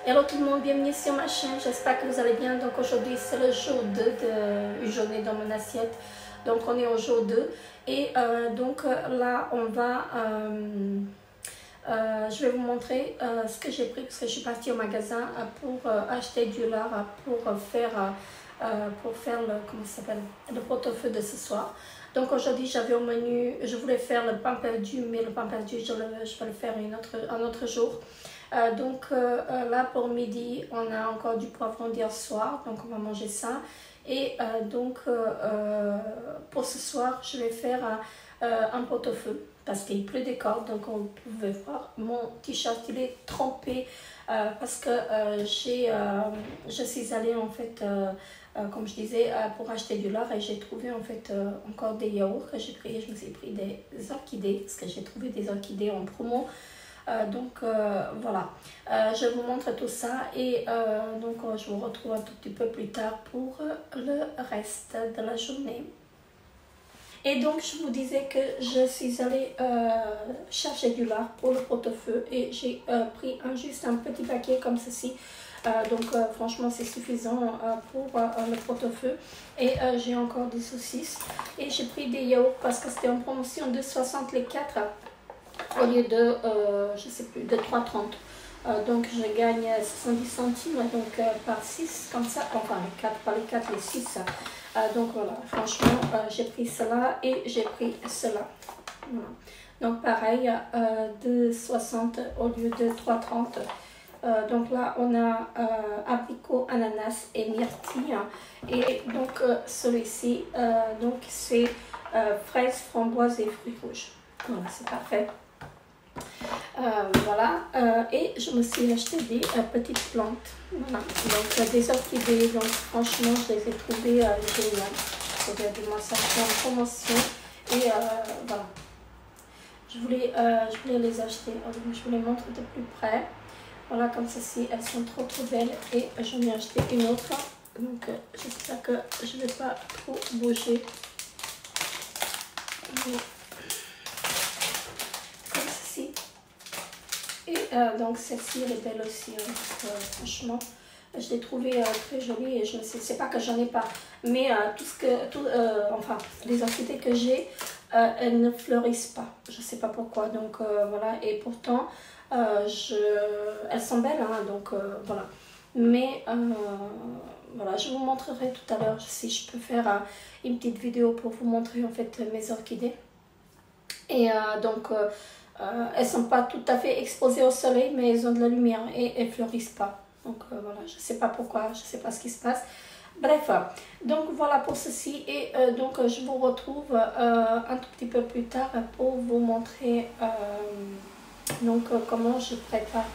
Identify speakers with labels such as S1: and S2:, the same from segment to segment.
S1: Hello tout le monde, bienvenue sur ma chaîne, j'espère que vous allez bien. Donc aujourd'hui c'est le jour 2 de une journée dans mon assiette. Donc on est au jour 2 et là on va, je vais vous montrer ce que j'ai pris parce que je suis partie au magasin pour acheter du lard pour faire le, comment ça s'appelle, le pot-au-feu de ce soir. Donc aujourd'hui j'avais au menu, je voulais faire le pain perdu, mais le pain perdu je vais le faire un autre jour. Là pour midi on a encore du poivron d'hier soir, donc on va manger ça. Et pour ce soir je vais faire un pot-au-feu parce qu'il pleut des cordes, donc on pouvait voir mon t-shirt, il est trempé parce que je suis allée en fait comme je disais pour acheter du lard et j'ai trouvé en fait encore des yaourts que j'ai pris. Je me suis pris des orchidées parce que j'ai trouvé des orchidées en promo. Voilà, je vous montre tout ça et je vous retrouve un tout petit peu plus tard pour le reste de la journée. Et donc je vous disais que je suis allée chercher du lard pour le pot-au-feu et j'ai pris juste un petit paquet comme ceci. Franchement c'est suffisant pour le pot-au-feu. Et j'ai encore des saucisses et j'ai pris des yaourts parce que c'était en promotion de 60 les 4 au lieu de, je sais plus, de 3,30. Donc je gagne 70 centimes donc par 6 comme ça, enfin les 4, pas les 4, les 6. Donc voilà, franchement j'ai pris cela et j'ai pris cela. Voilà. Donc pareil, de 60 au lieu de 3,30. Donc là on a abricot, ananas et myrtille. Et donc celui-ci, donc c'est fraises, framboises et fruits rouges. Voilà, c'est parfait. Et je me suis acheté des petites plantes, voilà. Donc des orchidées, donc franchement je les ai trouvées géniales. Regardez-moi ça, c'est en promotion et voilà, je voulais les acheter. Alors, je vous les montre de plus près, voilà, comme ceci, elles sont trop belles et j'en ai acheté une autre, donc j'espère que je ne vais pas trop bouger. Donc celle-ci elle est belle aussi, franchement je l'ai trouvée très jolie et je ne sais, c'est pas que j'en ai pas, mais enfin les orchidées que j'ai elles ne fleurissent pas, je sais pas pourquoi, donc voilà, et pourtant elles sont belles, hein, donc voilà, mais voilà, je vous montrerai tout à l'heure si je peux faire une petite vidéo pour vous montrer en fait mes orchidées. Et elles ne sont pas tout à fait exposées au soleil, mais elles ont de la lumière et elles ne fleurissent pas. Donc voilà, je ne sais pas pourquoi, je ne sais pas ce qui se passe. Bref, donc voilà pour ceci. Et je vous retrouve un tout petit peu plus tard pour vous montrer comment je prépare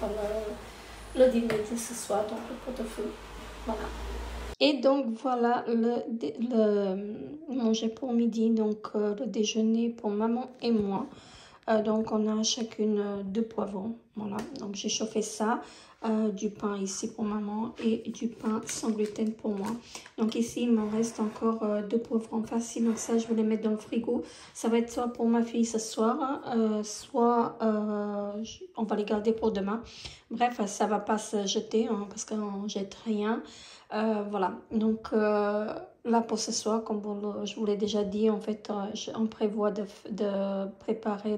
S1: le dîner de ce soir, donc le pot-au-feu. Voilà. Et donc voilà le manger pour midi, donc le déjeuner pour maman et moi. Donc on a chacune 2 poivrons, voilà, donc j'ai chauffé ça, du pain ici pour maman et du pain sans gluten pour moi. Donc ici il m'en reste encore 2 poivrons farcis, donc ça je vais les mettre dans le frigo. Ça va être soit pour ma fille ce soir, soit on va les garder pour demain. Bref, ça va pas se jeter, hein, parce qu'on jette rien. Voilà, donc là pour ce soir, comme je vous l'ai déjà dit, en fait on prévoit de préparer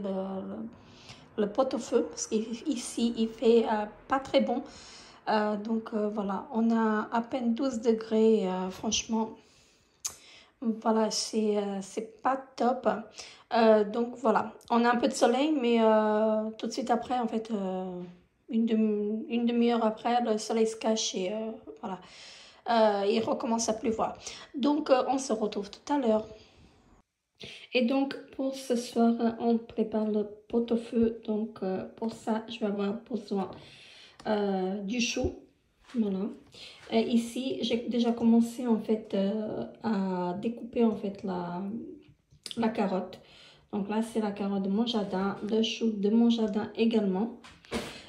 S1: le pot-au-feu parce qu'ici il fait pas très bon. Voilà, on a à peine 12 degrés, franchement voilà, c'est pas top. Donc voilà, on a un peu de soleil, mais tout de suite après, en fait une demi-heure après, le soleil se cache et voilà, il recommence à pleuvoir. Donc on se retrouve tout à l'heure. Et donc pour ce soir on prépare le pot-au-feu. Donc pour ça je vais avoir besoin du chou, voilà. Ici j'ai déjà commencé en fait à découper en fait la carotte. Donc là c'est la carotte de mon jardin, le chou de mon jardin également.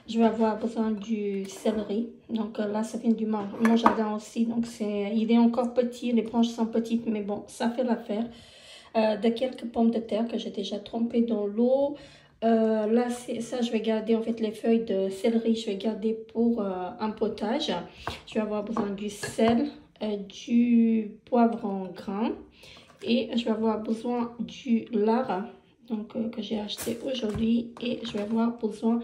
S1: Je vais avoir besoin du céleri. Donc là, ça vient du mon jardin aussi. Donc il est encore petit. Les branches sont petites, mais bon, ça fait l'affaire. De quelques pommes de terre que j'ai déjà trempées dans l'eau. Là, ça, je vais garder en fait les feuilles de céleri, je vais garder pour un potage. Je vais avoir besoin du sel, du poivre en grains et je vais avoir besoin du lard donc, que j'ai acheté aujourd'hui et je vais avoir besoin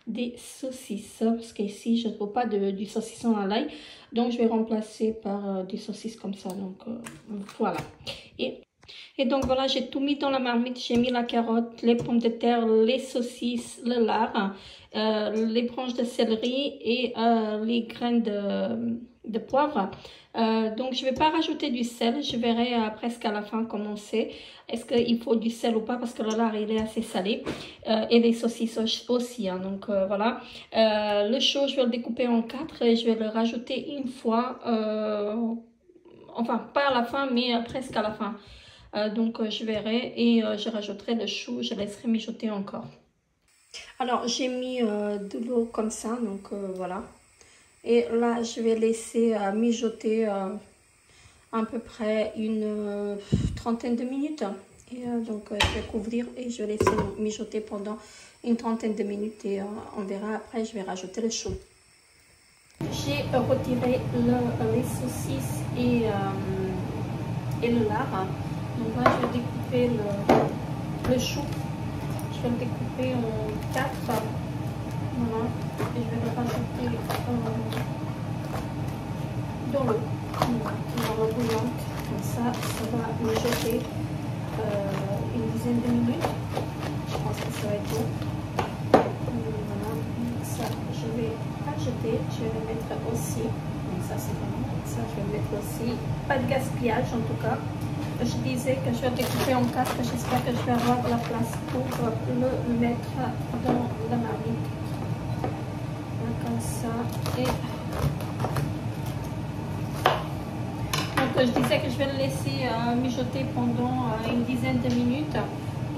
S1: des saucisses parce qu'ici je ne trouve pas du saucisson à l'ail, donc je vais remplacer par des saucisses comme ça. Donc voilà. Et donc voilà, j'ai tout mis dans la marmite. J'ai mis la carotte, les pommes de terre, les saucisses, le lard, les branches de céleri et les graines de poivre. Donc je ne vais pas rajouter du sel. Je verrai presque à la fin comment c'est. Est-ce qu'il faut du sel ou pas parce que le lard il est assez salé. Et les saucisses aussi. Hein, donc voilà. Le chaud, je vais le découper en 4 et je vais le rajouter une fois. Enfin, pas à la fin, mais presque à la fin. Donc je verrai et je rajouterai le chou, je laisserai mijoter encore. Alors j'ai mis de l'eau comme ça, donc voilà. Et là je vais laisser mijoter à peu près une trentaine de minutes. Et donc je vais couvrir et je vais laisser mijoter pendant une trentaine de minutes et on verra après, je vais rajouter le chou. J'ai retiré les saucisses et le lard. Donc là, je vais découper le chou. Je vais le découper en 4. Voilà. Et je vais le rajouter dans l'eau. Dans l'eau bouillante. Comme ça va mijoter une dizaine de minutes. Je pense que ça va être bon. Voilà. Donc ça, je vais rajouter. Je vais le mettre aussi. Donc ça, c'est bon. Ça, je vais le mettre aussi. Pas de gaspillage en tout cas. Je disais que je vais découper en 4, j'espère que je vais avoir la place pour le mettre dans la marmite. Comme ça. Et donc je disais que je vais le laisser mijoter pendant une dizaine de minutes.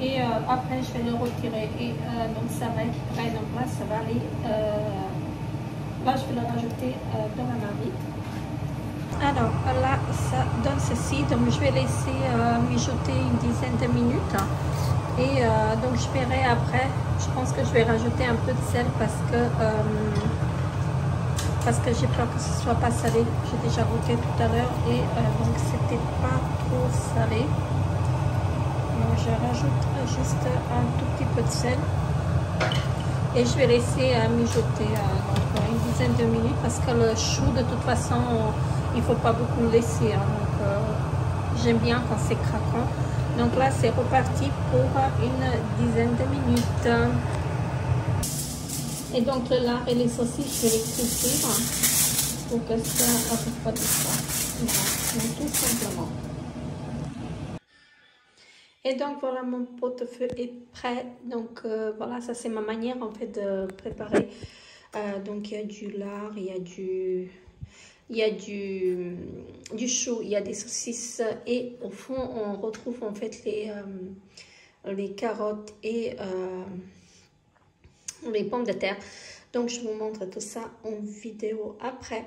S1: Et après je vais le retirer. Et donc ça va être prêt. Donc là ça va aller. Là je vais le rajouter dans la marmite. Alors là, ça donne ceci, donc je vais laisser mijoter une dizaine de minutes et donc je verrai après, je pense que je vais rajouter un peu de sel parce que j'ai peur que ce soit pas salé, j'ai déjà goûté tout à l'heure et donc c'était pas trop salé, donc je rajoute juste un tout petit peu de sel et je vais laisser mijoter donc, une dizaine de minutes parce que le chou de toute façon il faut pas beaucoup le laisser, hein, donc j'aime bien quand c'est craquant. Donc là c'est reparti pour une dizaine de minutes. Et donc le lard et les saucisses je vais les cuire pour que ça refroidisse ça. Voilà, donc tout simplement. Et donc voilà, mon pot-au-feu est prêt. Donc voilà, ça c'est ma manière en fait de préparer. Donc il y a du lard, il y a du chou, il y a des saucisses et au fond on retrouve en fait les carottes et les pommes de terre. Donc je vous montre tout ça en vidéo après.